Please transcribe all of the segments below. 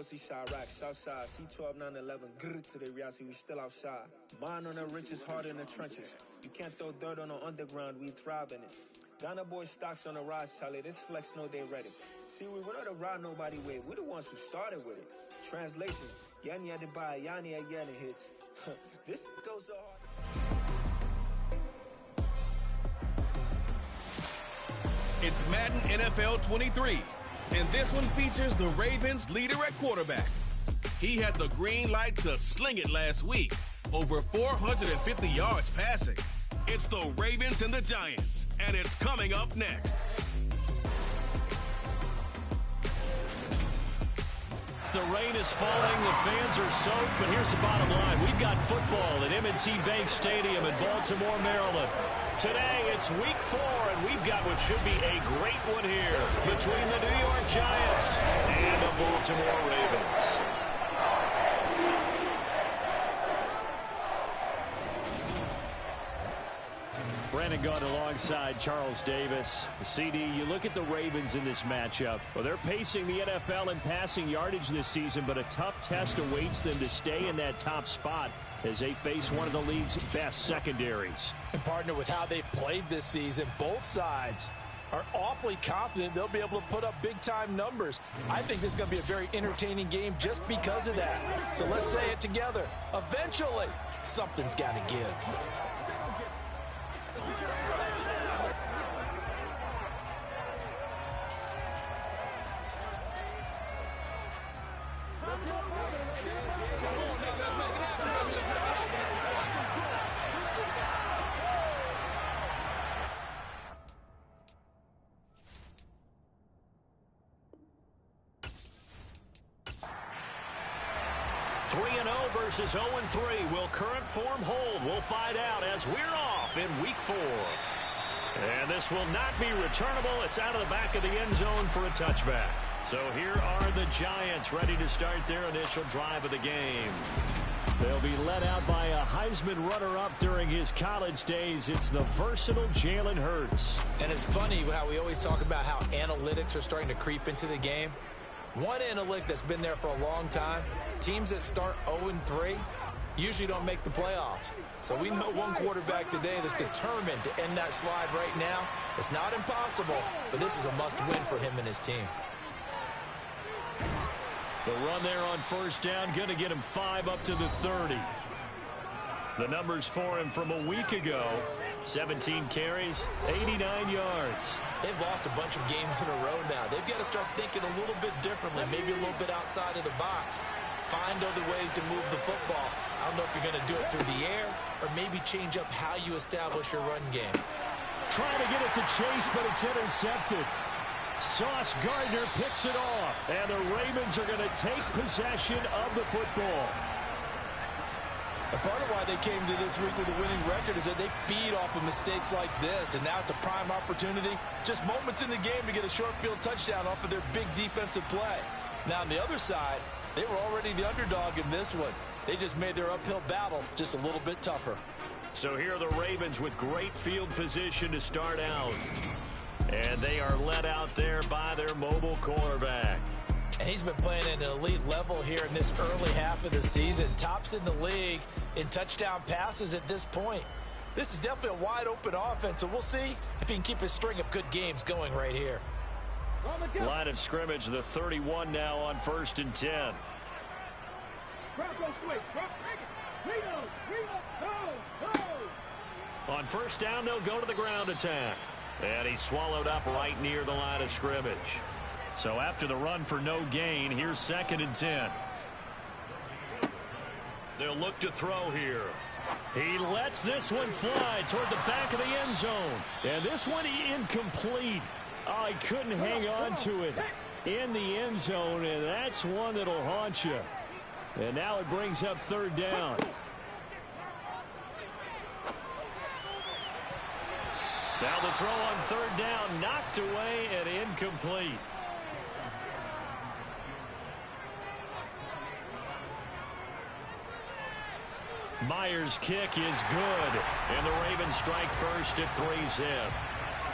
pussy shot, rack, southside, C12, 911, grrr to the reality, we still outside. Mine on the riches, heart in the trenches. You can't throw dirt on the underground, we thrive in it. Ghana boy stocks on the rise, Charlie, this flex know they ready. See, we were not the ride nobody with, we're the ones who started with it. Translation, Yani had to buy, Yani again it hits. This goes so hard. It's Madden NFL 23, and this one features the Ravens' leader at quarterback. He had the green light to sling it last week, over 450 yards passing. It's the Ravens and the Giants, and it's coming up next. The rain is falling, the fans are soaked, but here's the bottom line. We've got football at M&T Bank Stadium in Baltimore, Maryland. Today, it's week 4, and we've got what should be a great one here between the New York Giants and the Baltimore Ravens. Brandon Gaudin alongside Charles Davis. CD, you look at the Ravens in this matchup. Well, they're pacing the NFL in passing yardage this season, but a tough test awaits them to stay in that top spot as they face one of the league's best secondaries. And partner, with how they've played this season, both sides are awfully confident they'll be able to put up big-time numbers. I think this is going to be a very entertaining game just because of that. So let's say it together. Eventually, something's got to give. Versus 0-3. Will current form hold? We'll find out as we're off in week 4. And this will not be returnable. It's out of the back of the end zone for a touchback. So here are the Giants ready to start their initial drive of the game. They'll be led out by a Heisman runner-up during his college days. It's the versatile Jalen Hurts. And it's funny how we always talk about how analytics are starting to creep into the game. One analytic that's been there for a long time, teams that start 0-3 usually don't make the playoffs. So we know one quarterback today that's determined to end that slide right now. It's not impossible, but this is a must-win for him and his team. The run there on first down, going to get him 5 up to the 30. The numbers for him from a week ago, 17 carries, 89 yards. They've lost a bunch of games in a row now. They've got to start thinking a little bit differently, maybe a little bit outside of the box. Find other ways to move the football. I don't know if you're going to do it through the air or maybe change up how you establish your run game. Trying to get it to Chase, but it's intercepted. Sauce Gardner picks it off, and the Ravens are going to take possession of the football. And part of why they came to this week with a winning record is that they feed off of mistakes like this, and now it's a prime opportunity, just moments in the game to get a short field touchdown off of their big defensive play. Now on the other side, they were already the underdog in this one. They just made their uphill battle just a little bit tougher. So here are the Ravens with great field position to start out. And they are led out there by their mobile quarterback. And he's been playing at an elite level here in this early half of the season. Tops in the league in touchdown passes at this point. This is definitely a wide-open offense, so we'll see if he can keep his string of good games going right here. Line of scrimmage, the 31 now on 1st and 10. On first down, they'll go to the ground attack. And he's swallowed up right near the line of scrimmage. So after the run for no gain, here's 2nd and 10. They'll look to throw here. He lets this one fly toward the back of the end zone. And this one incomplete. Oh, he couldn't hang on to it in the end zone, and that's one that'll haunt you. And now it brings up 3rd down. Now the throw on 3rd down, knocked away and incomplete. Myers' kick is good, and the Ravens strike first at 3-zip.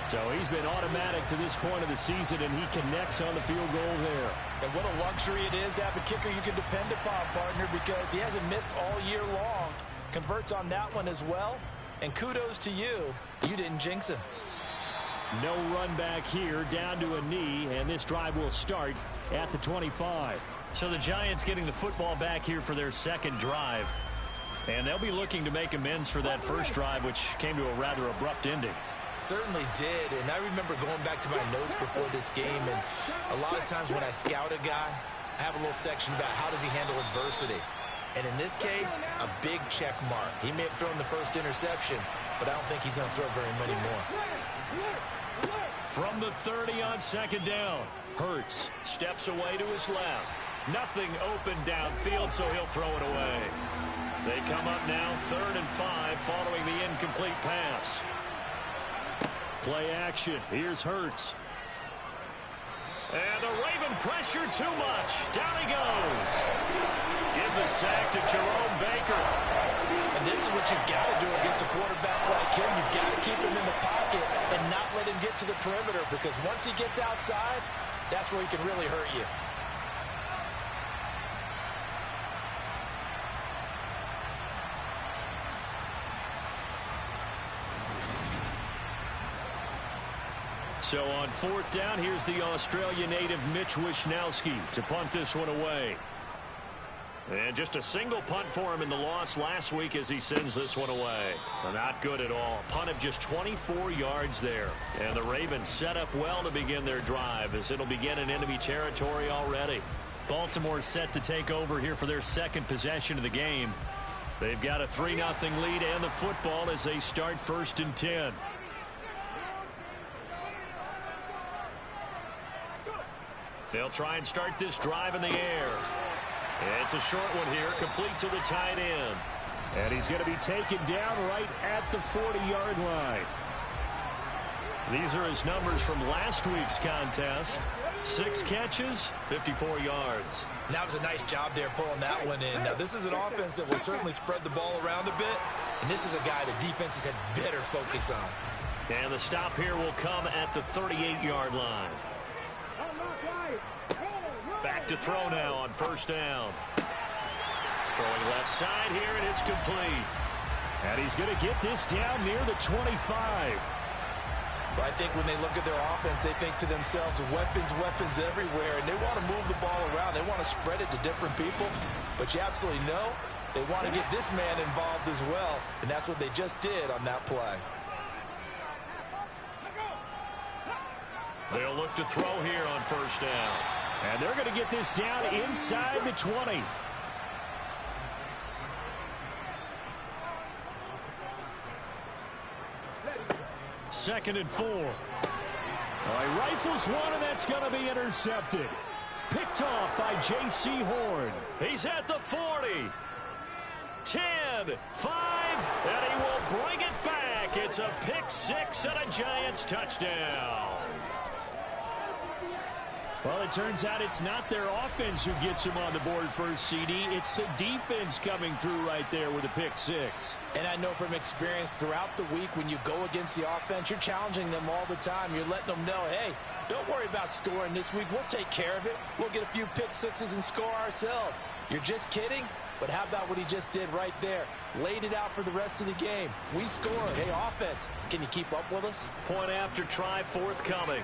So he's been automatic to this point of the season, and he connects on the field goal there. And what a luxury it is to have a kicker you can depend upon, partner, because he hasn't missed all year long. Converts on that one as well. And kudos to you. You didn't jinx him. No run back here, down to a knee, and this drive will start at the 25. So the Giants getting the football back here for their second drive. And they'll be looking to make amends for that first drive, which came to a rather abrupt ending. Certainly did, and I remember going back to my notes before this game, and a lot of times when I scout a guy, I have a little section about how does he handle adversity. And in this case, a big check mark. He may have thrown the first interception, but I don't think he's going to throw very many more. From the 30 on second down, Hurts steps away to his left. Nothing open downfield, so he'll throw it away. They come up now 3rd and 5 following the incomplete pass. Play action. Here's Hurts. And the Raven pressure too much. Down he goes. Give the sack to Jerome Baker. And this is what you've got to do against a quarterback like him. You've got to keep him in the pocket and not let him get to the perimeter, because once he gets outside, that's where he can really hurt you. So on 4th down, here's the Australian native Mitch Wishnowsky to punt this one away. And just a single punt for him in the loss last week as he sends this one away. Not good at all. Punt of just 24 yards there. And the Ravens set up well to begin their drive, as it'll begin in enemy territory already. Baltimore set to take over here for their second possession of the game. They've got a 3-0 lead and the football as they start 1st and 10. They'll try and start this drive in the air. It's a short one here, complete to the tight end. And he's going to be taken down right at the 40-yard line. These are his numbers from last week's contest. 6 catches, 54 yards. That was a nice job there pulling that one in. Now, this is an offense that will certainly spread the ball around a bit. And this is a guy that defenses had better focus on. And the stop here will come at the 38-yard line. Back to throw now on 1st down. Throwing left side here, and it's complete. And he's going to get this down near the 25. But I think when they look at their offense, they think to themselves, weapons, weapons everywhere. And they want to move the ball around. They want to spread it to different people. But you absolutely know they want to get this man involved as well. And that's what they just did on that play. They'll look to throw here on 1st down. And they're going to get this down inside the 20. Second and 4. He rifles one, and that's going to be intercepted. Picked off by J.C. Horn. He's at the 40. 10, 5, and he will bring it back. It's a pick 6 and a Giants touchdown. Well, it turns out it's not their offense who gets him on the board first, CD. It's the defense coming through right there with a pick 6. And I know from experience throughout the week, when you go against the offense, you're challenging them all the time. You're letting them know, hey, don't worry about scoring this week. We'll take care of it. We'll get a few pick 6s and score ourselves. You're just kidding? But how about what he just did right there? Laid it out for the rest of the game. We scored. Hey, offense, can you keep up with us? Point after try forthcoming.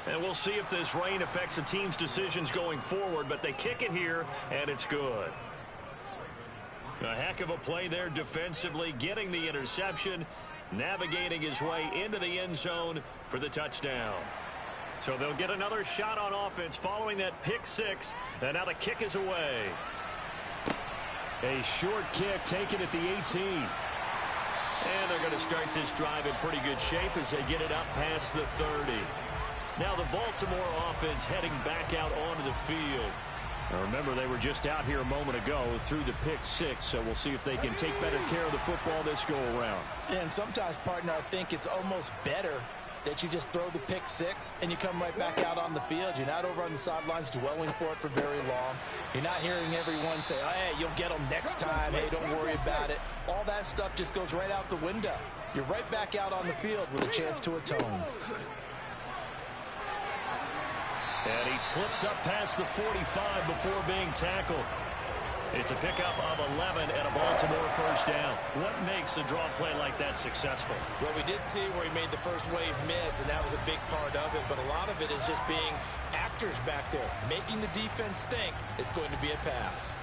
And we'll see if this rain affects the team's decisions going forward, but they kick it here, and it's good. A heck of a play there defensively, getting the interception, navigating his way into the end zone for the touchdown. So they'll get another shot on offense following that pick 6, and now the kick is away. A short kick taken at the 18. And they're going to start this drive in pretty good shape as they get it up past the 30. Now the Baltimore offense heading back out onto the field. Now remember, they were just out here a moment ago through the pick 6, so we'll see if they can take better care of the football this go around. And sometimes, partner, I think it's almost better that you just throw the pick six and you come right back out on the field. You're not over on the sidelines dwelling for it for very long. You're not hearing everyone say, hey, you'll get them next time. Hey, don't worry about it. All that stuff just goes right out the window. You're right back out on the field with a chance to atone. And he slips up past the 45 before being tackled. It's a pickup of 11 and a Baltimore first down. What makes a draw play like that successful? Well, we did see where he made the first wave miss, and that was a big part of it. But a lot of it is just being actors back there, making the defense think it's going to be a pass.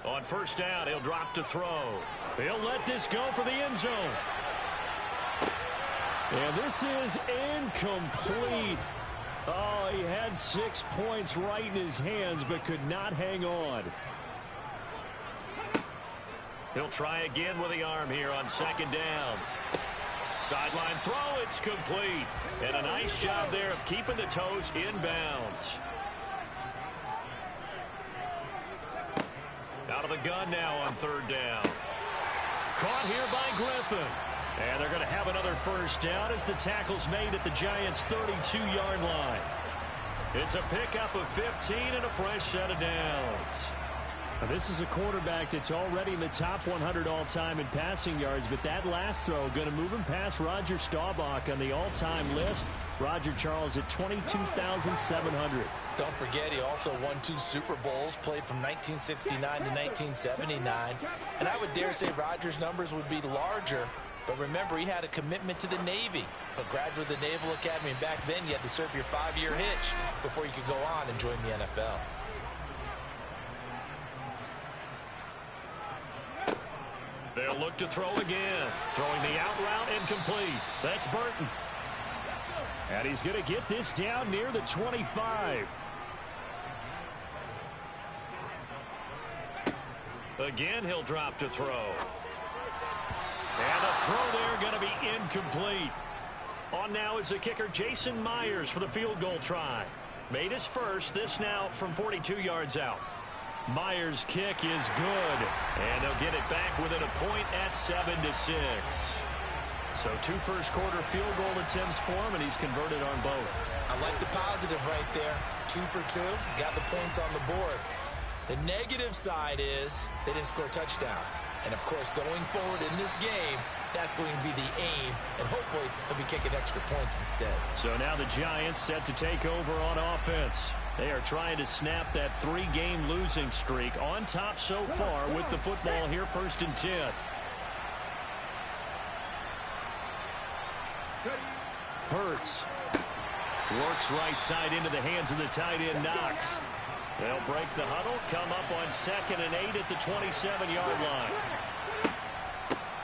On first down, he'll drop to throw. He'll let this go for the end zone. And this is incomplete. Oh, he had 6 points right in his hands, but could not hang on. He'll try again with the arm here on second down. Sideline throw, it's complete. And a nice job there of keeping the toes inbounds. Out of the gun now on third down. Caught here by Griffin. And they're going to have another first down as the tackle's made at the Giants' 32-yard line. It's a pickup of 15 and a fresh set of downs. Now, this is a quarterback that's already in the top 100 all-time in passing yards, but that last throw going to move him past Roger Staubach on the all-time list. Roger Charles at 22,700. Don't forget, he also won 2 Super Bowls, played from 1969 to 1979. And I would dare say Rodgers' numbers would be larger. But remember, he had a commitment to the Navy. A graduate of the Naval Academy. And back then, you had to serve your 5-year hitch before you could go on and join the NFL. They'll look to throw again. Throwing the out route incomplete. That's Burton. And he's going to get this down near the 25. Again, he'll drop to throw. And the throw there going to be incomplete. On now is the kicker, Jason Myers, for the field goal try. Made his first, this now from 42 yards out. Myers' kick is good. And they'll get it back within a point at 7-6. So 2 first-quarter field goal attempts for him, and he's converted on both. I like the positive right there. 2 for 2, got the points on the board. The negative side is they didn't score touchdowns. And, of course, going forward in this game, that's going to be the aim, and hopefully they'll be kicking extra points instead. So now the Giants set to take over on offense. They are trying to snap that 3-game losing streak, on top so far with the football here, 1st and 10. Hurts works right side into the hands of the tight end Knox. They'll break the huddle, come up on 2nd and 8 at the 27-yard line.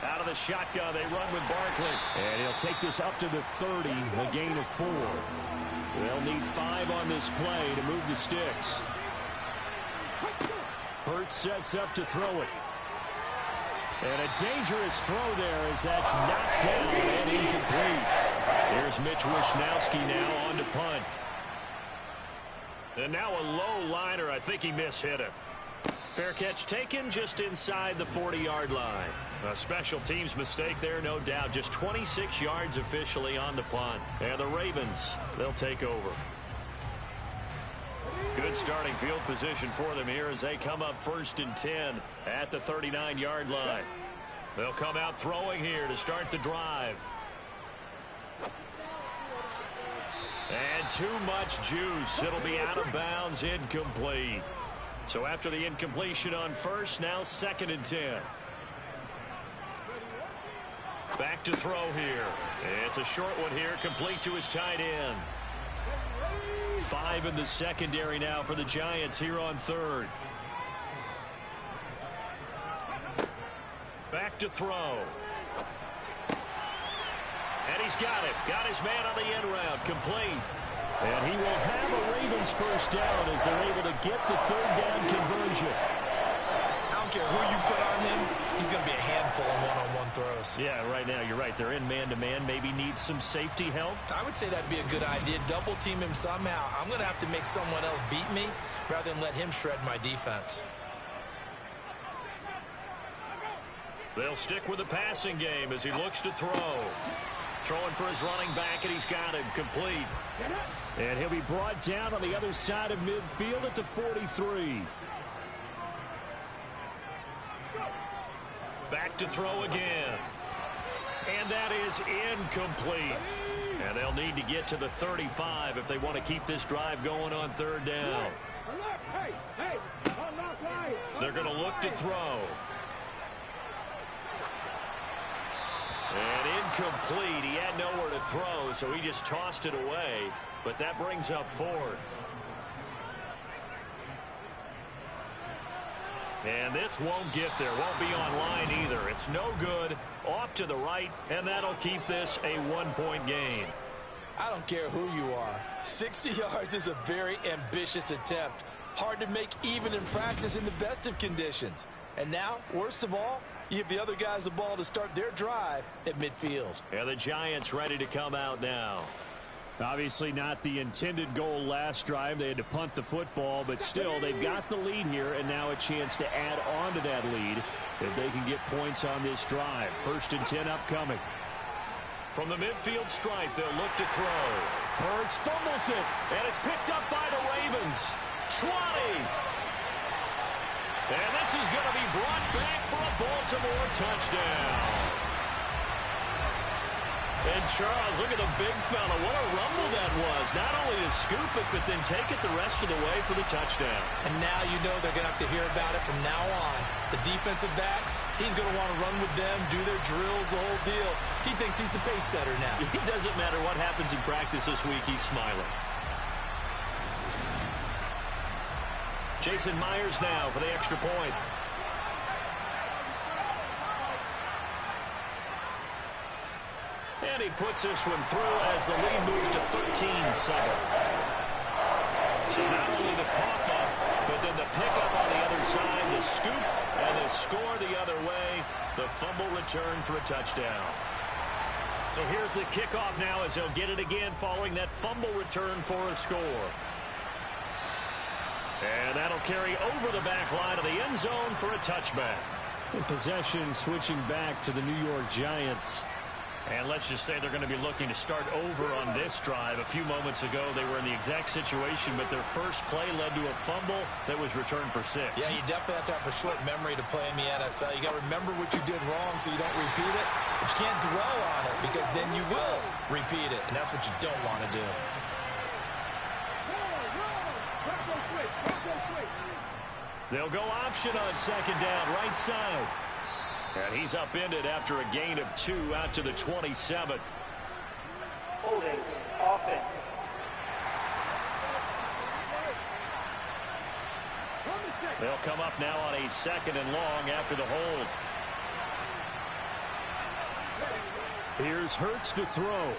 Out of the shotgun, they run with Barkley. And he'll take this up to the 30, a gain of 4. They'll need 5 on this play to move the sticks. Hurts sets up to throw it. And a dangerous throw there as that's knocked down and incomplete. Here's Mitch Wishnowsky now on to punt. And now a low liner. I think he mishit it. Fair catch taken just inside the 40-yard line. A special teams mistake there, no doubt. Just 26 yards officially on the punt. And the Ravens, they'll take over. Good starting field position for them here as they come up 1st and 10 at the 39-yard line. They'll come out throwing here to start the drive. And too much juice. It'll be out of bounds, incomplete. So after the incompletion on first, now 2nd and 10. Back to throw here. It's a short one here, complete to his tight end. 5 in the secondary now for the Giants here on 3rd. Back to throw. And he's got it. Got his man on the end route. Complete. And he will have a Ravens first down as they're able to get the 3rd down conversion. How don't care who you put on him, he's going to be a handful in one-on-one throws. Yeah, right now, you're right. They're in man-to-man. Maybe need some safety help. I would say that'd be a good idea. Double team him somehow. I'm going to have to make someone else beat me rather than let him shred my defense. They'll stick with the passing game as he looks to throw. Throwing for his running back, and he's got him complete. And he'll be brought down on the other side of midfield at the 43. Back to throw again. And that is incomplete. And they'll need to get to the 35 if they want to keep this drive going on third down. They're going to look to throw. And incomplete. He had nowhere to throw, so he just tossed it away. But that brings up fourth. And this won't get there. Won't be online either. It's no good. Off to the right, and that'll keep this a one-point game. I don't care who you are. 60 yards is a very ambitious attempt. Hard to make even in practice in the best of conditions. And now, worst of all, you give the other guys the ball to start their drive at midfield. And the Giants ready to come out now. Obviously not the intended goal last drive. They had to punt the football, but still they've got the lead here, and now a chance to add on to that lead if they can get points on this drive. 1st and 10 upcoming. From the midfield stripe, they'll look to throw. Hurts fumbles it, and it's picked up by the Ravens. 20. And this is going to be brought back for a Baltimore touchdown. And Charles, look at the big fella. What a rumble that was. Not only to scoop it, but then take it the rest of the way for the touchdown. And now you know they're going to have to hear about it from now on. The defensive backs, he's going to want to run with them, do their drills, the whole deal. He thinks he's the pace setter now. It doesn't matter what happens in practice this week. He's smiling. Jason Myers now for the extra point. And he puts this one through as the lead moves to 13-7. So not only the cough up, but then the pickup on the other side, the scoop, and the score the other way, the fumble return for a touchdown. So here's the kickoff now as he'll get it again following that fumble return for a score. And that'll carry over the back line of the end zone for a touchback. In possession switching back to the New York Giants. And let's just say they're going to be looking to start over on this drive. A few moments ago, they were in the exact situation, but their first play led to a fumble that was returned for 6. Yeah, you definitely have to have a short memory to play in the NFL. You got to remember what you did wrong so you don't repeat it, but you can't dwell on it because then you will repeat it, and that's what you don't want to do. They'll go option on second down, right side. And he's upended after a gain of 2 out to the 27. Holding offense. They'll come up now on a 2nd and long after the hold. Here's Hurts to throw.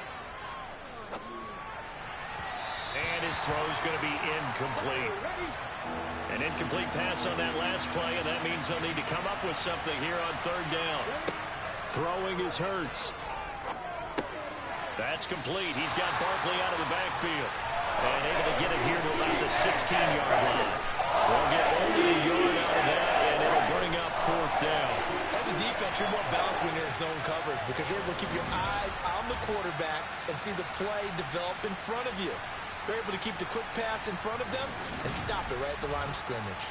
And his throw's going to be incomplete. An incomplete pass on that last play, and that means they'll need to come up with something here on 3rd down. Throwing is Hurts. That's complete. He's got Barkley out of the backfield. And able to get it here to about the 16-yard line. They'll get only a yard out of that, and it'll bring up 4th down. As a defense, you're more balanced when you're in zone coverage because you're able to keep your eyes on the quarterback and see the play develop in front of you. They're able to keep the quick pass in front of them and stop it right at the line of scrimmage.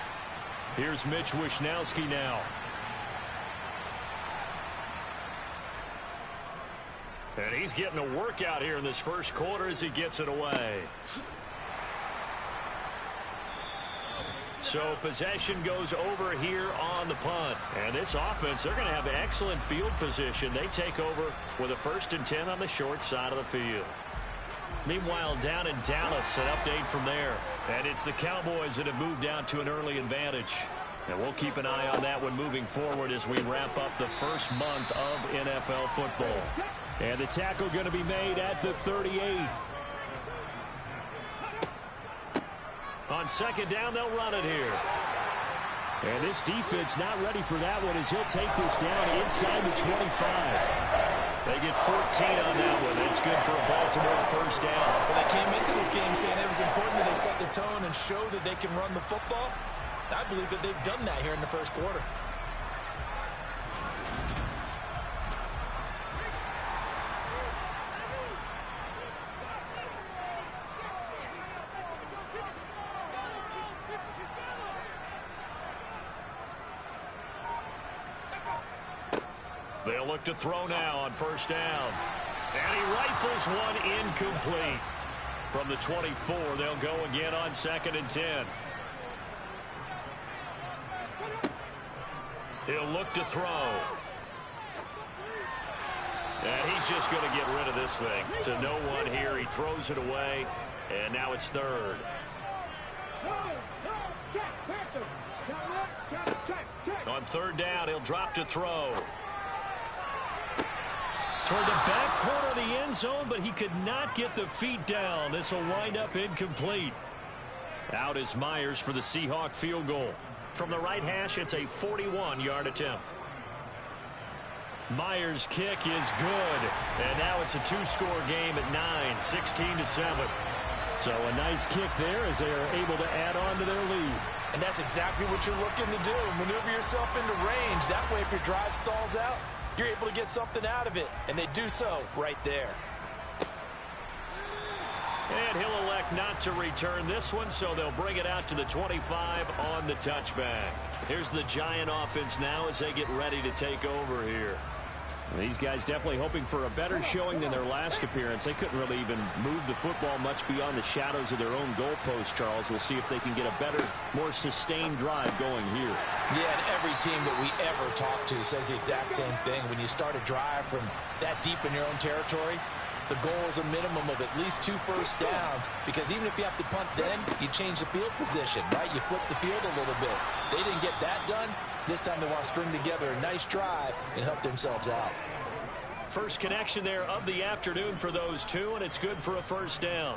Here's Mitch Wishnowsky now. And he's getting a workout here in this first quarter as he gets it away. So possession goes over here on the punt. And this offense, they're going to have excellent field position. They take over with a 1st and 10 on the short side of the field. Meanwhile, down in Dallas, an update from there. And it's the Cowboys that have moved down to an early advantage. And we'll keep an eye on that one moving forward as we wrap up the first month of NFL football. And the tackle going to be made at the 38. On 2nd down, they'll run it here. And this defense not ready for that one as he'll take this down inside the 25. They get 14 on that one. That's good for a Baltimore first down. Well, they came into this game saying it was important that they set the tone and show that they can run the football. I believe that they've done that here in the first quarter. They'll look to throw now on first down. And he rifles one incomplete. From the 24, they'll go again on 2nd and 10. He'll look to throw. And he's just going to get rid of this thing. To no one here. He throws it away. And now it's 3rd. On 3rd down, he'll drop to throw. Toward the back corner of the end zone, but he could not get the feet down. This will wind up incomplete. Out is Myers for the Seahawk field goal. From the right hash, it's a 41-yard attempt. Myers' kick is good. And now it's a 2-score game at 9, 16-7. So a nice kick there as they are able to add on to their lead. And that's exactly what you're looking to do. Maneuver yourself into range. That way, if your drive stalls out, you're able to get something out of it. And they do so right there. And he'll elect not to return this one, so they'll bring it out to the 25 on the touchback. Here's the Giant offense now as they get ready to take over here. These guys definitely hoping for a better showing than their last appearance. They couldn't really even move the football much beyond the shadows of their own goalpost, Charles. We'll see if they can get a better, more sustained drive going here. Yeah, and every team that we ever talk to says the exact same thing. When you start a drive from that deep in your own territory, the goal is a minimum of at least 2 first downs, because even if you have to punt then, you change the field position, right? You flip the field a little bit. They didn't get that done. This time they want to string together a nice drive and help themselves out. First connection there of the afternoon for those two, and it's good for a first down.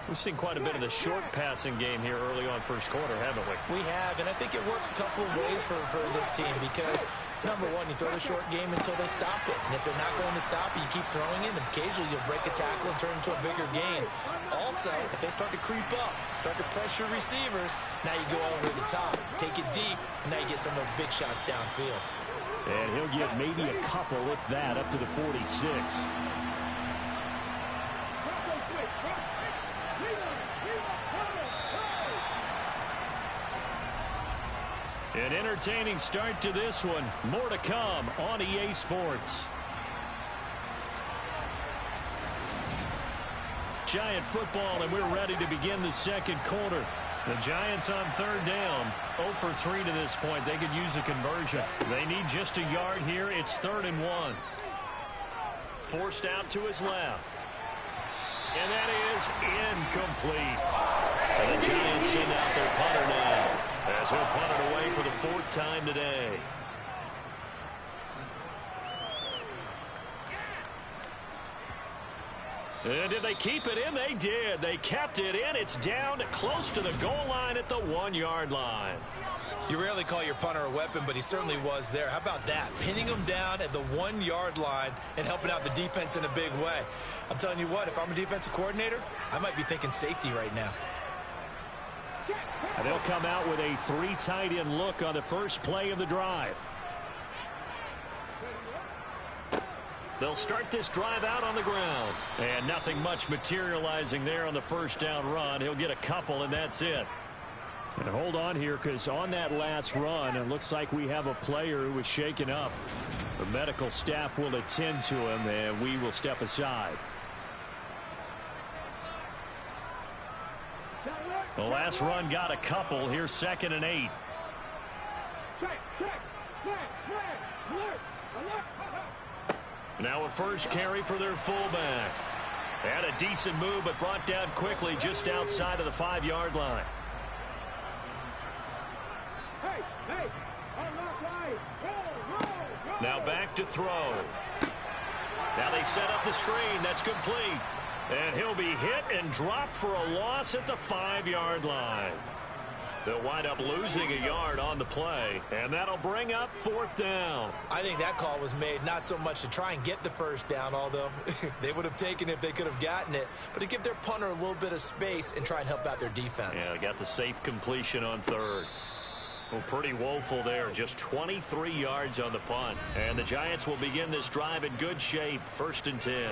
We've seen quite a bit of the short passing game here early on first quarter, haven't we? We have, and I think it works a couple of ways for this team because, number one, you throw the short game until they stop it. And if they're not going to stop it, you keep throwing it, and occasionally you'll break a tackle and turn it into a bigger gain. Also, if they start to creep up, start to pressure receivers, now you go over the top, take it deep, and now you get some of those big shots downfield. And he'll get maybe a couple, if that, up to the 46. An entertaining start to this one. More to come on EA Sports. Giant football, and we're ready to begin the second quarter. The Giants on third down. 0 for 3 to this point. They could use a conversion. They need just a yard here. It's 3rd and 1. Forced out to his left. And that is incomplete. And the Giants send out their punter now, as he'll punt it away for the 4th time today. And did they keep it in? They did. They kept it in. It's down close to the goal line at the 1-yard line. You rarely call your punter a weapon, but he certainly was there. How about that? Pinning him down at the 1-yard line and helping out the defense in a big way. I'm telling you what, if I'm a defensive coordinator, I might be thinking safety right now. And they'll come out with a 3 tight end look on the first play of the drive. They'll start this drive out on the ground. And nothing much materializing there on the first down run. He'll get a couple, and that's it. And hold on here, because on that last run, it looks like we have a player who was shaken up. The medical staff will attend to him, and we will step aside. The last run got a couple. Here's 2nd and 8. Now a first carry for their fullback. Had a decent move, but brought down quickly just outside of the 5-yard line. Now back to throw. Now they set up the screen. That's complete. And he'll be hit and dropped for a loss at the 5-yard line. They'll wind up losing a yard on the play, and that'll bring up 4th down. I think that call was made not so much to try and get the first down, although they would have taken it if they could have gotten it, but to give their punter a little bit of space and try and help out their defense. Yeah, they got the safe completion on 3rd. Well, pretty woeful there. Just 23 yards on the punt. And the Giants will begin this drive in good shape. 1st and 10.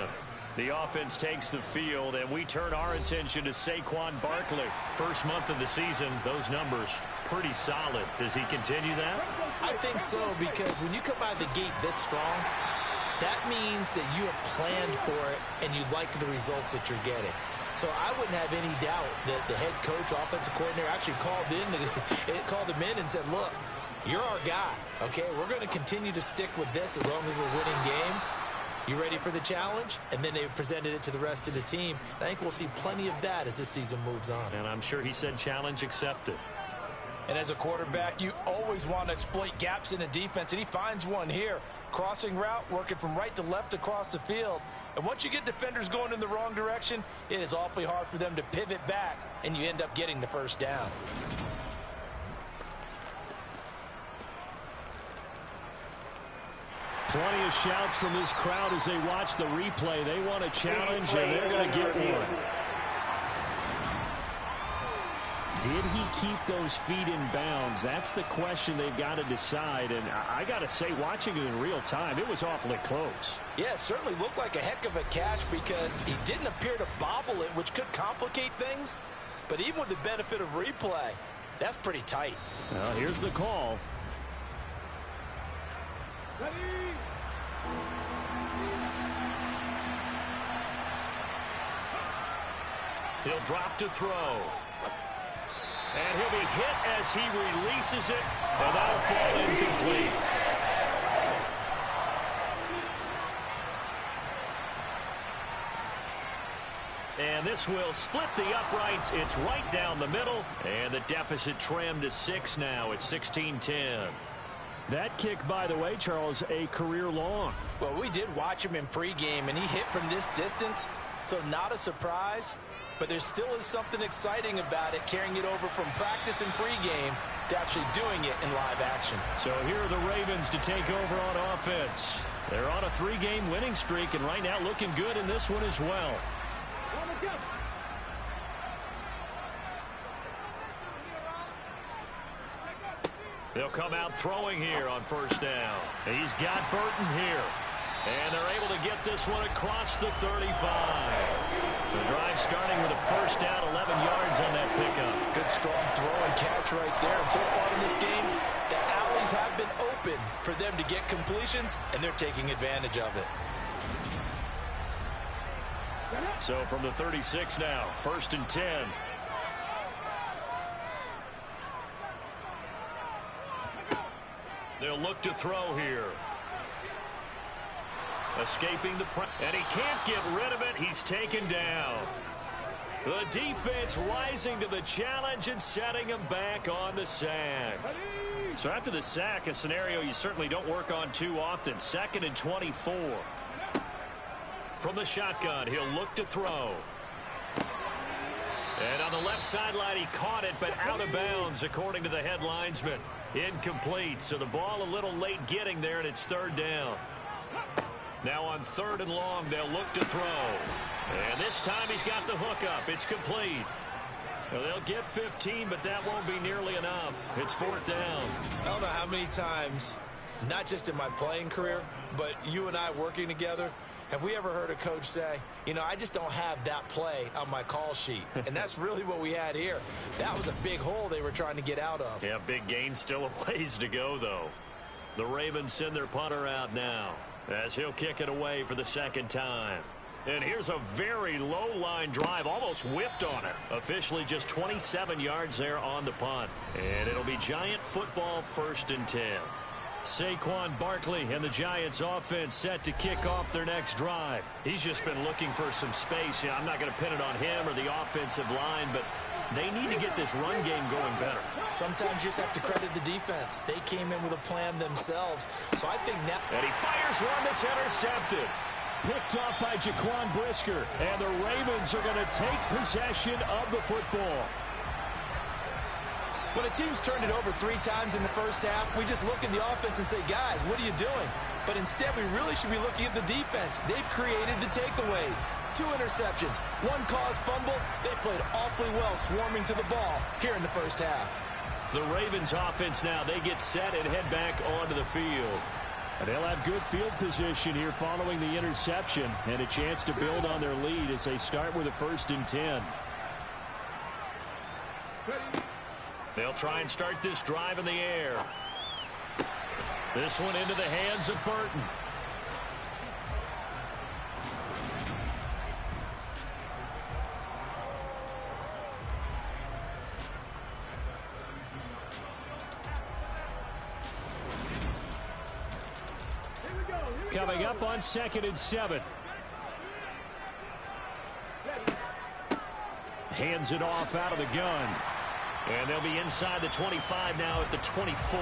The offense takes the field, and we turn our attention to Saquon Barkley. First month of the season, those numbers pretty solid. Does he continue that? I think so, because when you come out of the gate this strong, that means that you have planned for it and you like the results that you're getting. So I wouldn't have any doubt that the head coach, offensive coordinator, actually called him in and said, look, you're our guy, okay? We're going to continue to stick with this as long as we're winning games. You ready for the challenge? And then they presented it to the rest of the team. And I think we'll see plenty of that as this season moves on. And I'm sure he said challenge accepted. And as a quarterback, you always want to exploit gaps in a defense, and he finds one here. Crossing route, working from right to left across the field. And once you get defenders going in the wrong direction, it is awfully hard for them to pivot back, and you end up getting the first down. Plenty of shouts from this crowd as they watch the replay. They want a challenge, and they're going to get one. Did he keep those feet in bounds? That's the question they've got to decide. And I got to say, watching it in real time, it was awfully close. Yeah, it certainly looked like a heck of a catch because he didn't appear to bobble it, which could complicate things. But even with the benefit of replay, that's pretty tight. Well, here's the call. Ready? He'll drop to throw. And he'll be hit as he releases it, and that'll fall incomplete. And this will split the uprights. It's right down the middle, and the deficit trimmed to 6 now. It's 16-10. That kick, by the way, Charles, a career long. Well, we did watch him in pregame, and he hit from this distance, so not a surprise. But there still is something exciting about it, carrying it over from practice and pregame to actually doing it in live action. So here are the Ravens to take over on offense. They're on a 3-game winning streak, and right now looking good in this one as well. They'll come out throwing here on 1st down. He's got Burton here. And they're able to get this one across the 35. The drive starting with a 1st down, 11 yards on that pickup. Good strong throw and catch right there. And so far in this game, the alleys have been open for them to get completions, and they're taking advantage of it. So from the 36 now, 1st and 10. They'll look to throw here. Escaping the press, and he can't get rid of it. He's taken down. The defense rising to the challenge and setting him back on the sack. So after the sack, a scenario you certainly don't work on too often. 2nd and 24. From the shotgun, he'll look to throw. And on the left sideline, he caught it, but out of bounds, according to the head linesman. Incomplete, so the ball a little late getting there, and it's 3rd down. Now on 3rd and long, they'll look to throw. And this time he's got the hookup. It's complete. Well, they'll get 15, but that won't be nearly enough. It's 4th down. I don't know how many times, not just in my playing career, but you and I working together, have we ever heard a coach say, you know, I just don't have that play on my call sheet. And that's really what we had here. That was a big hole they were trying to get out of. Yeah, big gain, still a ways to go, though. The Ravens send their punter out now as he'll kick it away for the 2nd time. And here's a very low line drive, almost whiffed on it. Officially just 27 yards there on the punt. And it'll be Giant football, 1st and 10. Saquon Barkley and the Giants offense set to kick off their next drive. He's just been looking for some space. I'm not going to pin it on him or the offensive line, but they need to get this run game going better. Sometimes you just have to credit the defense. They came in with a plan themselves. So I think now... And he fires one that's intercepted. Picked off by Jaquan Brisker. And the Ravens are going to take possession of the football. When a team's turned it over 3 times in the first half, we just look at the offense and say, guys, what are you doing? But instead, we really should be looking at the defense. They've created the takeaways. 2 interceptions, 1 caused fumble. They played awfully well swarming to the ball here in the first half. The Ravens offense now, they get set and head back onto the field. And they'll have good field position here following the interception and a chance to build on their lead as they start with a 1st and 10. They'll try and start this drive in the air. This one into the hands of Burton. Coming up on 2nd and 7. Hands it off out of the gun. And they'll be inside the 25 now at the 24.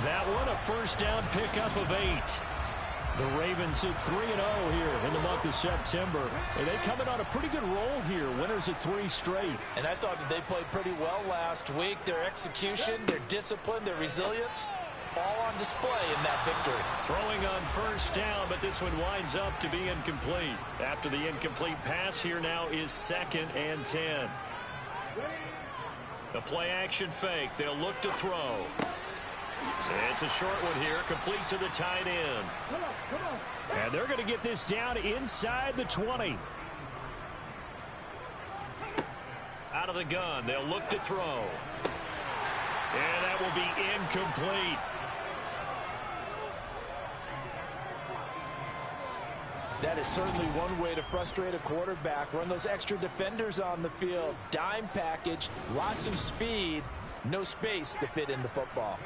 That one, a 1st down pickup of 8. The Ravens at 3-0 here in the month of September. And they come in on a pretty good roll here. Winners at 3 straight. And I thought that they played pretty well last week. Their execution, their discipline, their resilience, all on display in that victory. Throwing on 1st down, but this one winds up to be incomplete. After the incomplete pass, here now is 2nd and 10. The play action fake. They'll look to throw. It's a short one here, complete to the tight end. And they're going to get this down inside the 20. Out of the gun, they'll look to throw. And that will be incomplete. That is certainly one way to frustrate a quarterback. Run those extra defenders on the field. Dime package, lots of speed, no space to fit into football.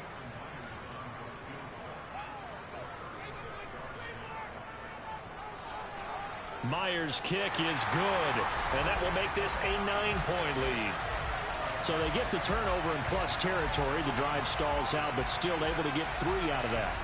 Myers' kick is good, and that will make this a 9-point lead. So they get the turnover in plus territory. The drive stalls out, but still able to get 3 out of that.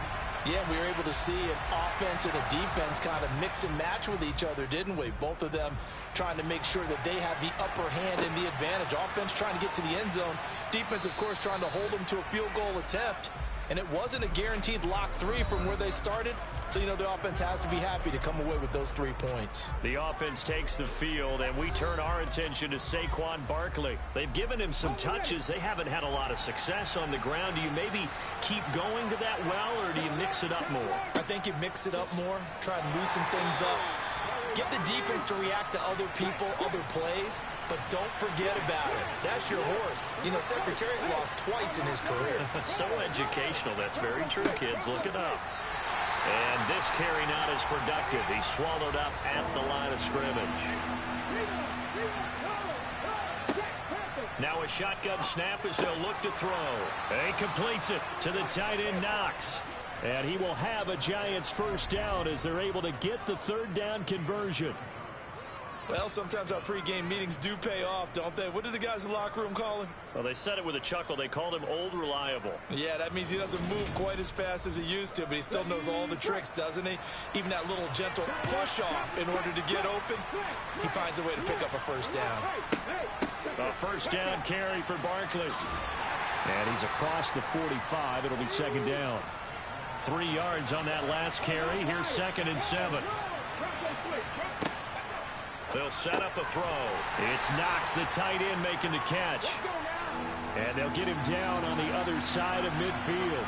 Yeah, we were able to see an offense and a defense kind of mix and match with each other, didn't we? Both of them trying to make sure that they have the upper hand and the advantage. Offense trying to get to the end zone. Defense, of course, trying to hold them to a field goal attempt. And it wasn't a guaranteed lock 3 from where they started. So, you know, the offense has to be happy to come away with those 3 points. The offense takes the field, and we turn our attention to Saquon Barkley. They've given him some touches. They haven't had a lot of success on the ground. Do you maybe keep going to that well, or do you mix it up more? I think you mix it up more, try and loosen things up. Get the defense to react to other people, other plays, but don't forget about it. That's your horse. You know, Secretariat lost twice in his career. So educational. That's very true, kids. Look it up. And this carry not as productive. He's swallowed up at the line of scrimmage. Now a shotgun snap as they'll look to throw. And he completes it to the tight end, Knox. And he will have a Giants 1st down as they're able to get the 3rd down conversion. Well, sometimes our pregame meetings do pay off, don't they? What do the guys in the locker room call him? Well, they said it with a chuckle. They called him Old Reliable. Yeah, that means he doesn't move quite as fast as he used to, but he still knows all the tricks, doesn't he? Even that little gentle push-off in order to get open, he finds a way to pick up a 1st down. A 1st down carry for Barkley. And he's across the 45. It'll be 2nd down. 3 yards on that last carry. Here's 2nd and 7. They'll set up a throw. It's Knox, the tight end, making the catch. And they'll get him down on the other side of midfield.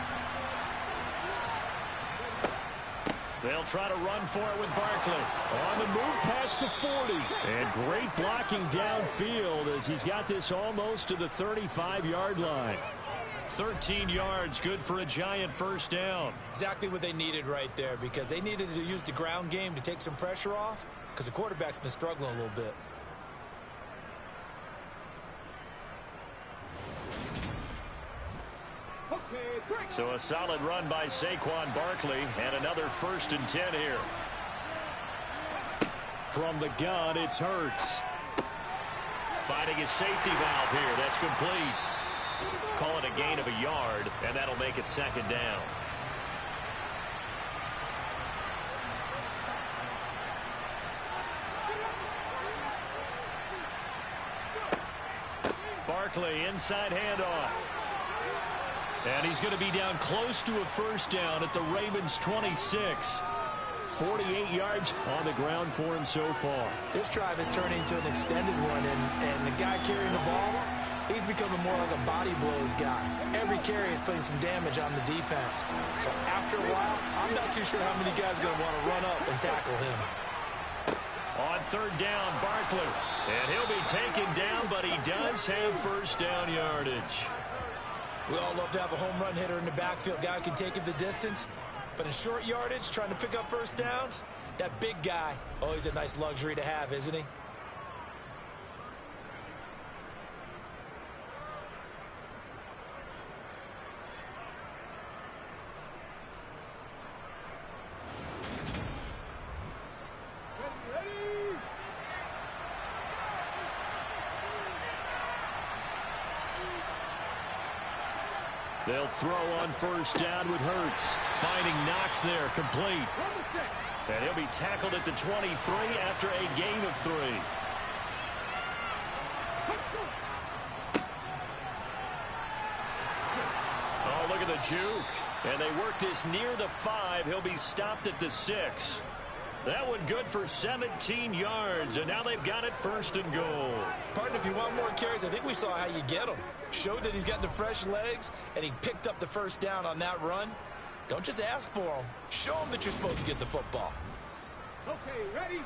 They'll try to run for it with Barkley. On the move past the 40. And great blocking downfield as he's got this almost to the 35-yard line. 13 yards, good for a Giant 1st down. Exactly what they needed right there, because they needed to use the ground game to take some pressure off, because the quarterback's been struggling a little bit. So a solid run by Saquon Barkley, and another 1st and 10 here. From the gun, it's Hurts. Finding his safety valve here. That's complete. Call it a gain of a yard, and that'll make it 2nd down. Barkley, inside handoff. And he's going to be down close to a first down at the Ravens' 26. 48 yards on the ground for him so far. This drive is turning into an extended one, and the guy carrying the ball, he's becoming more like a body blows guy. Every carry is putting some damage on the defense. So after a while, I'm not too sure how many guys are going to want to run up and tackle him. On third down, Barkley. And he'll be taken down, but he does have first down yardage. We all love to have a home run hitter in the backfield. Guy can take it the distance. But in short yardage, trying to pick up first downs, that big guy, oh, he's a nice luxury to have, isn't he? They'll throw on first down with Hurts. Finding Knox there, complete. And he'll be tackled at the 23 after a gain of 3. Oh, look at the juke. And they work this near the 5. He'll be stopped at the 6. That one good for 17 yards, and now they've got it first and goal. Partner, if you want more carries, I think we saw how you get them. Showed that he's got the fresh legs, and he picked up the first down on that run. Don't just ask for them. Show them that you're supposed to get the football. Okay, ready?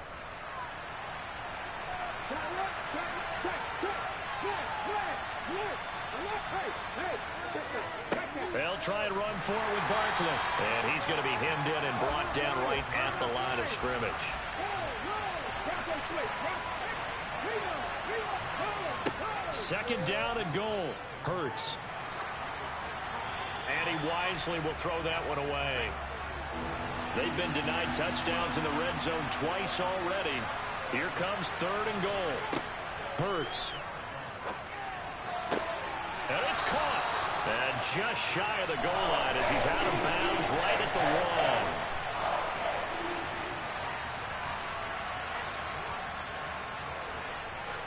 They'll try and run forward with Barkley. And he's going to be hemmed in and brought down right at the line of scrimmage. Second down and goal. Hurts. And he wisely will throw that one away. They've been denied touchdowns in the red zone twice already. Here comes third and goal. Hurts. And it's caught. And just shy of the goal line as he's out of bounds right at the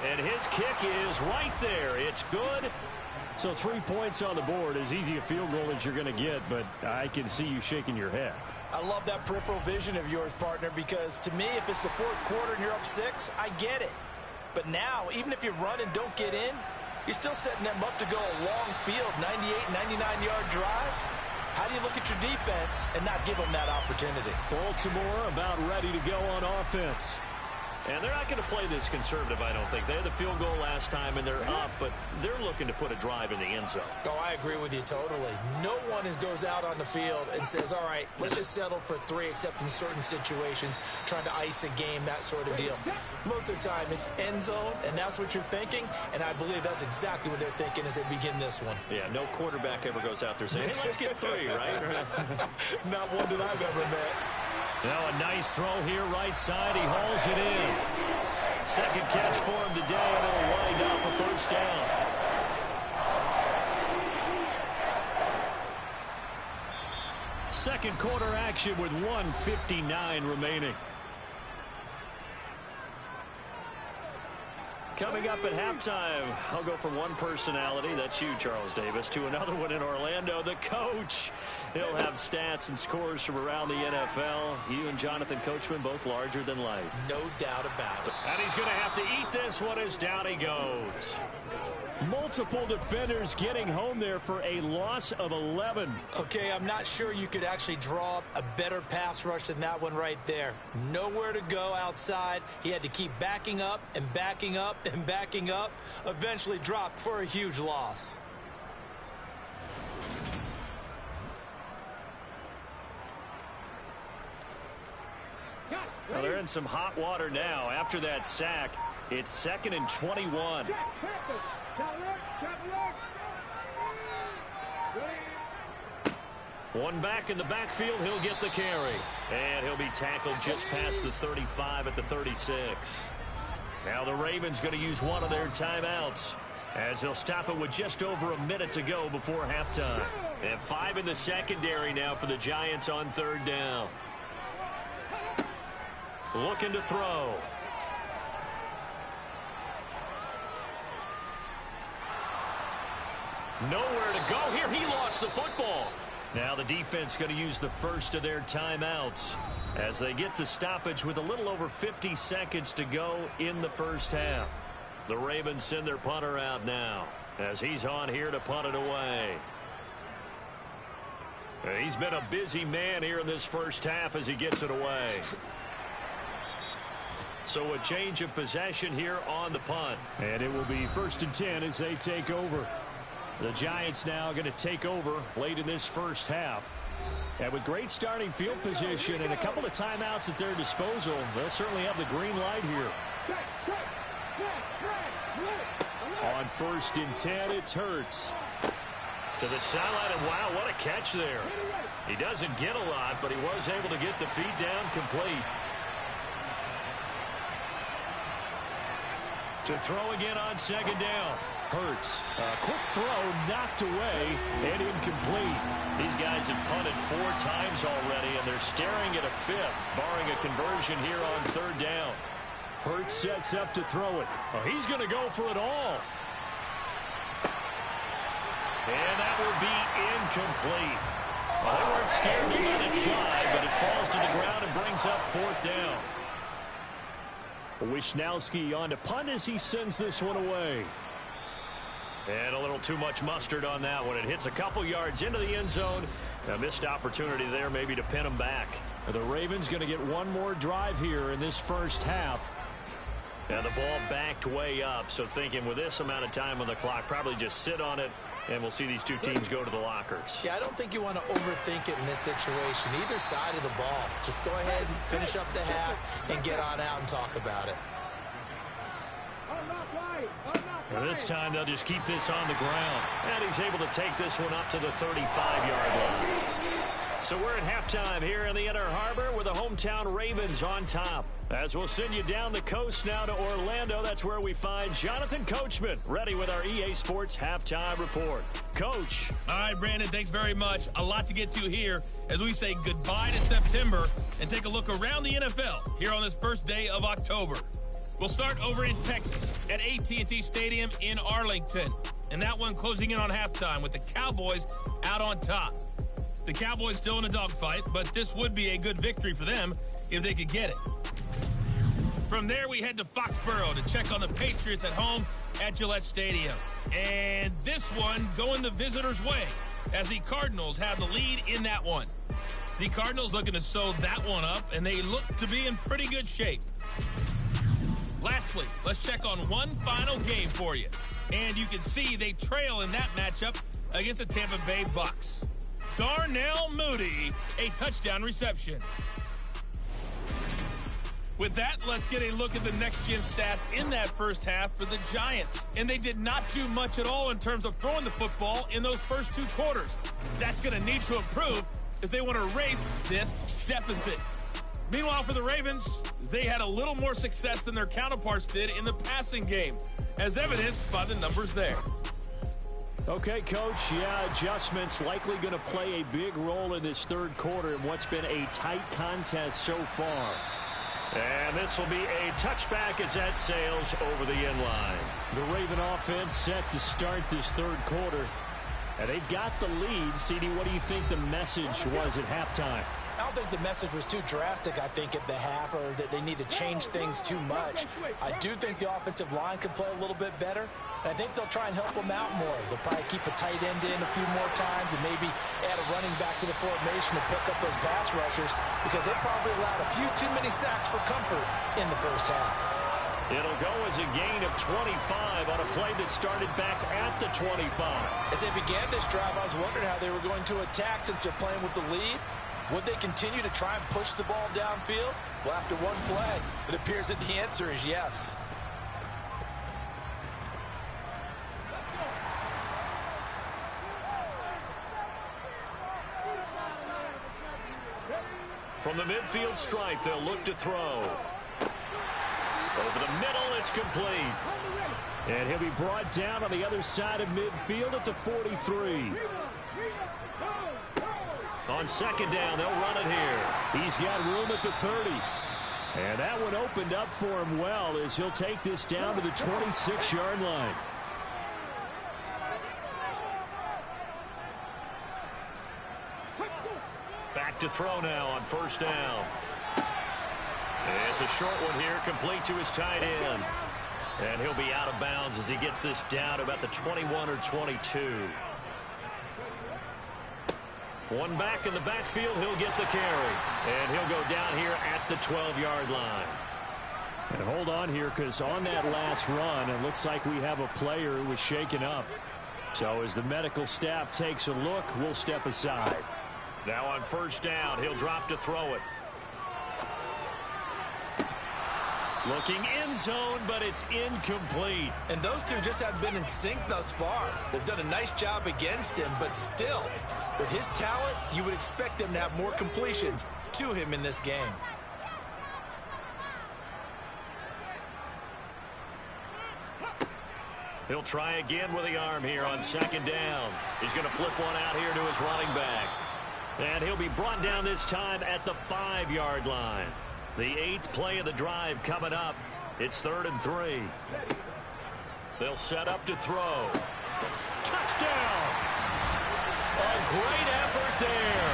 1. And his kick is right there. It's good. So 3 points on the board, as easy a field goal as you're going to get, but I can see you shaking your head. I love that peripheral vision of yours, partner, because to me, if it's the fourth quarter and you're up 6, I get it. But now, even if you run and don't get in, you're still setting them up to go a long field, 98, 99-yard drive. How do you look at your defense and not give them that opportunity? Baltimore about ready to go on offense. And they're not going to play this conservative, I don't think. They had the field goal last time, and they're up, but they're looking to put a drive in the end zone. Oh, I agree with you totally. No one goes out on the field and says, all right, let's just settle for 3, except in certain situations, trying to ice a game, that sort of deal. Most of the time, it's end zone, and that's what you're thinking, and I believe that's exactly what they're thinking as they begin this one. Yeah, no quarterback ever goes out there saying, hey, let's get 3, right? Not one that I've ever met. Now a nice throw here right side. He hauls it in. Second catch for him today, and it'll wind up a first down. Second quarter action with 1:59 remaining. Coming up at halftime, I'll go from one personality, that's you, Charles Davis, to another one in Orlando, the coach. He'll have stats and scores from around the NFL. You and Jonathan Coachman both larger than life. No doubt about it. And he's going to have to eat this one as down he goes. Multiple defenders getting home there for a loss of 11. Okay, I'm not sure you could actually draw up a better pass rush than that one right there. Nowhere to go outside. He had to keep backing up and backing up and backing up. Eventually dropped for a huge loss. Well, they're in some hot water now. After that sack, it's 2nd and 21. One back in the backfield, he'll get the carry. And he'll be tackled just past the 35 at the 36. Now the Ravens going to use one of their timeouts, as they'll stop it with just over a minute to go before halftime. And 5 in the secondary now for the Giants on third down. Looking to throw. Nowhere to go here. He lost the football. Now the defense going to use the first of their timeouts as they get the stoppage with a little over 50 seconds to go in the first half. The Ravens send their punter out now as he's on here to punt it away. He's been a busy man here in this first half as he gets it away. So a change of possession here on the punt. And it will be 1st and 10 as they take over. The Giants now going to take over late in this first half. And with great starting field position and a couple of timeouts at their disposal, they'll certainly have the green light here. On 1st and 10, it's Hurts. To the sideline, and wow, what a catch there. He doesn't get a lot, but he was able to get the feed down complete. To throw again on 2nd down. Hurts. A quick throw knocked away and incomplete. These guys have punted 4 times already, and they're staring at a 5th, barring a conversion here on 3rd down. Hurts sets up to throw it. Oh, he's going to go for it all. And that will be incomplete. Well, they weren't scared to let it fly, but it falls to the ground and brings up 4th down. Wishnowski on to punt as he sends this one away. And a little too much mustard on that one. It hits a couple yards into the end zone. A missed opportunity there maybe to pin him back. The Ravens going to get one more drive here in this first half. And the ball backed way up. So thinking with this amount of time on the clock, probably just sit on it, and we'll see these two teams go to the lockers. Yeah, I don't think you want to overthink it in this situation. Either side of the ball. Just go ahead and finish up the half and get on out and talk about it. And this time they'll just keep this on the ground. And he's able to take this one up to the 35-yard line. So we're at halftime here in the Inner Harbor with the hometown Ravens on top. As we'll send you down the coast now to Orlando, that's where we find Jonathan Coachman ready with our EA Sports Halftime Report. Coach. All right, Brandon, thanks very much. A lot to get to here as we say goodbye to September and take a look around the NFL here on this first day of October. We'll start over in Texas at AT&T Stadium in Arlington. And that one closing in on halftime with the Cowboys out on top. The Cowboys still in a dogfight, but this would be a good victory for them if they could get it. From there, we head to Foxborough to check on the Patriots at home at Gillette Stadium. And this one going the visitors' way as the Cardinals have the lead in that one. The Cardinals looking to sew that one up, and they look to be in pretty good shape. Lastly, let's check on one final game for you. And you can see they trail in that matchup against the Tampa Bay Bucks. Darnell Mooney, a touchdown reception. With that, let's get a look at the next-gen stats in that first half for the Giants. And they did not do much at all in terms of throwing the football in those first 2 quarters. That's going to need to improve if they want to erase this deficit. Meanwhile, for the Ravens, they had a little more success than their counterparts did in the passing game, as evidenced by the numbers there. Okay, Coach, yeah, adjustments likely going to play a big role in this third quarter in what's been a tight contest so far. And this will be a touchback as that sails over the end line. The Raven offense set to start this third quarter. And they've got the lead. CD, what do you think the message was at halftime? I don't think the message was too drastic, I think, at the half, or that they need to change things too much. I do think the offensive line could play a little bit better. And I think they'll try and help them out more. They'll probably keep a tight end in a few more times and maybe add a running back to the formation to pick up those pass rushers, because they probably allowed a few too many sacks for comfort in the first half. It'll go as a gain of 25 on a play that started back at the 25. As they began this drive, I was wondering how they were going to attack since they're playing with the lead. Would they continue to try and push the ball downfield? Well, after one play, it appears that the answer is yes. From the midfield stripe, they'll look to throw. Over the middle, it's complete. And he'll be brought down on the other side of midfield at the 43. On second down, they'll run it here. He's got room at the 30. And that one opened up for him well as he'll take this down to the 26-yard line. back to throw now on first down. It's a short one here, complete to his tight end. And he'll be out of bounds as he gets this down to about the 21 or 22. One back in the backfield, he'll get the carry. And he'll go down here at the 12-yard line. And hold on here, because on that last run, it looks like we have a player who was shaken up. So as the medical staff takes a look, we'll step aside. Now on first down, he'll drop to throw it. Looking end zone, but it's incomplete. And those two just haven't been in sync thus far. They've done a nice job against him, but still, with his talent, you would expect them to have more completions to him in this game. He'll try again with the arm here on second down. He's going to flip one out here to his running back. And he'll be brought down this time at the 5-yard line. The 8th play of the drive coming up. It's 3rd and 3. They'll set up to throw. Touchdown! A great effort there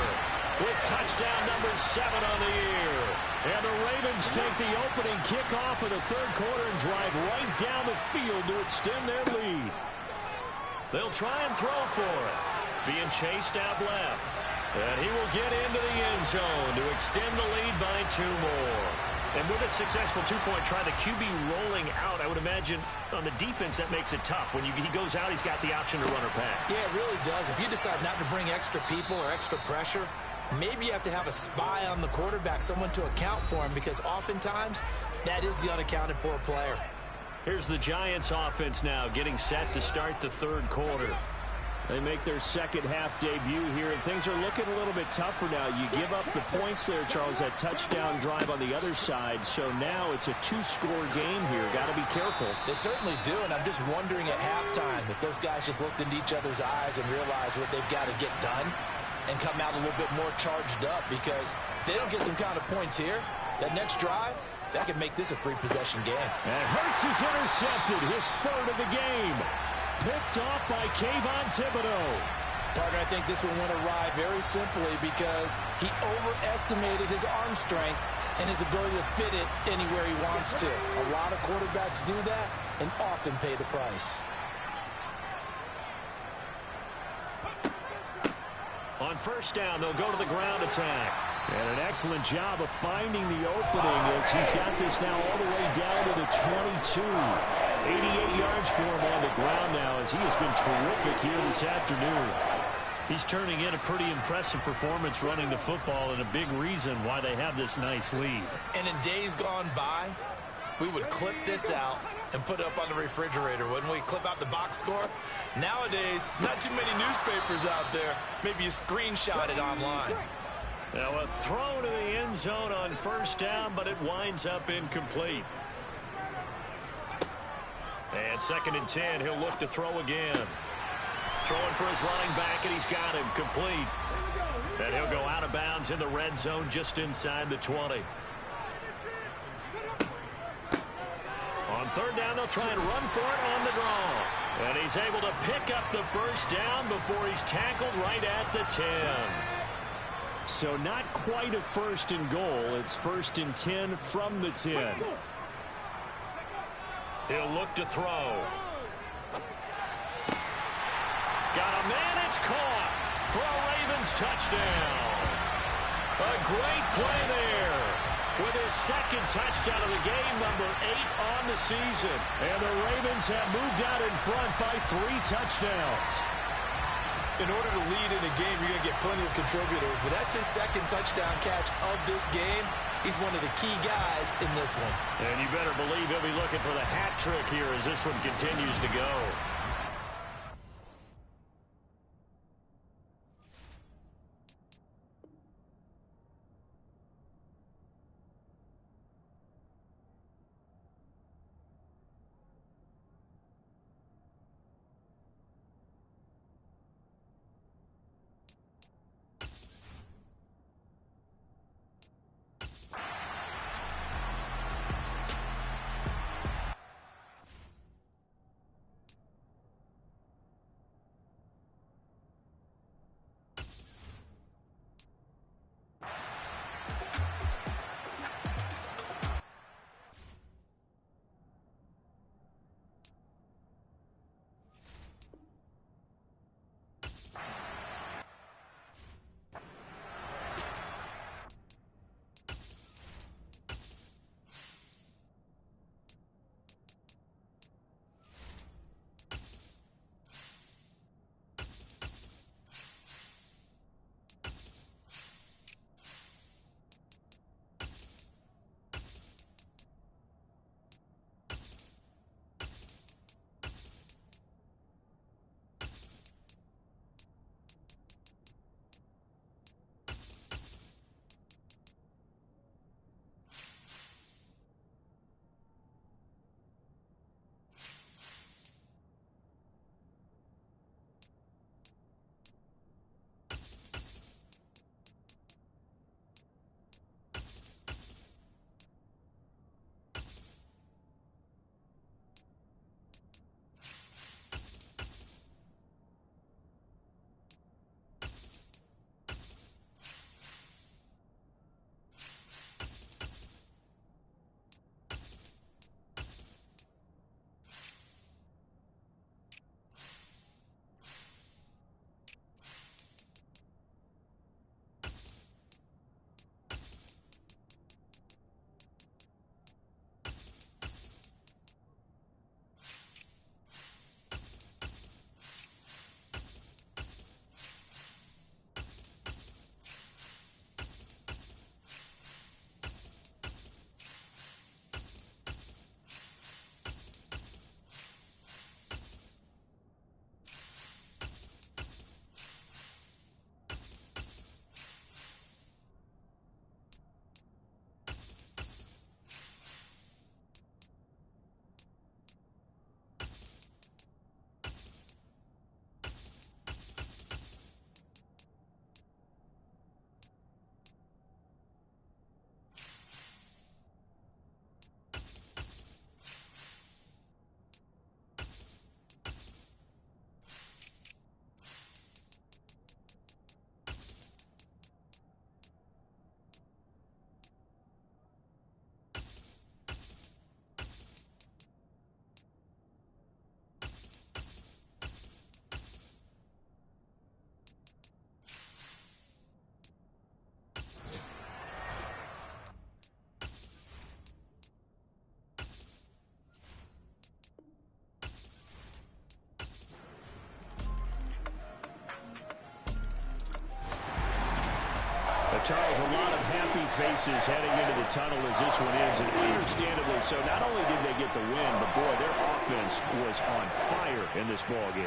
with touchdown number 7 on the year. And the Ravens take the opening kickoff of the 3rd quarter and drive right down the field to extend their lead. They'll try and throw for it. Being chased out left. And he will get into the end zone to extend the lead by 2 more. And with a successful 2-point try, the QB rolling out, I would imagine on the defense that makes it tough. When he goes out, he's got the option to run or pass. Yeah, it really does. If you decide not to bring extra people or extra pressure, maybe you have to have a spy on the quarterback, someone to account for him, because oftentimes that is the unaccounted for player. Here's the Giants offense now getting set to start the 3rd quarter. They make their second half debut here, and things are looking a little bit tougher now. You give up the points there, Charles, that touchdown drive on the other side. So now it's a 2-score game here. Got to be careful. They certainly do, and I'm just wondering at halftime if those guys just looked into each other's eyes and realized what they've got to get done and come out a little bit more charged up, because if they don't get some kind of points here, that next drive, that could make this a 3-possession game. And Hurts is intercepted, his 3rd of the game. Picked off by Kayvon Thibodeau. Parker, I think this will win a ride very simply because he overestimated his arm strength and his ability to fit it anywhere he wants to. A lot of quarterbacks do that and often pay the price. On first down, they'll go to the ground attack. And an excellent job of finding the opening as he's got this now all the way down to the 22. 88 yards for him on the ground now as he has been terrific here this afternoon. He's turning in a pretty impressive performance running the football, and a big reason why they have this nice lead. And in days gone by, we would clip this out and put it up on the refrigerator, wouldn't we? Clip out the box score. Nowadays, not too many newspapers out there. Maybe you screenshot it online. Now a throw to the end zone on first down, but it winds up incomplete. And 2nd and 10, he'll look to throw again. Throwing for his running back, and he's got him complete. And he'll go out of bounds in the red zone just inside the 20. On 3rd down, they'll try and run for it on the draw. And he's able to pick up the first down before he's tackled right at the 10. So not quite a 1st and goal. It's 1st and 10 from the 10. He'll look to throw. Got a man, it's caught for a Ravens touchdown. A great play there with his 2nd touchdown of the game, number 8 on the season. And the Ravens have moved out in front by 3 touchdowns. In order to lead in a game, you're going to get plenty of contributors, but that's his 2nd touchdown catch of this game. He's one of the key guys in this one. And you better believe he'll be looking for the hat trick here as this one continues to go. Charles, a lot of happy faces heading into the tunnel as this one ends, and understandably so. Not only did they get the win, but boy, their offense was on fire in this ball game.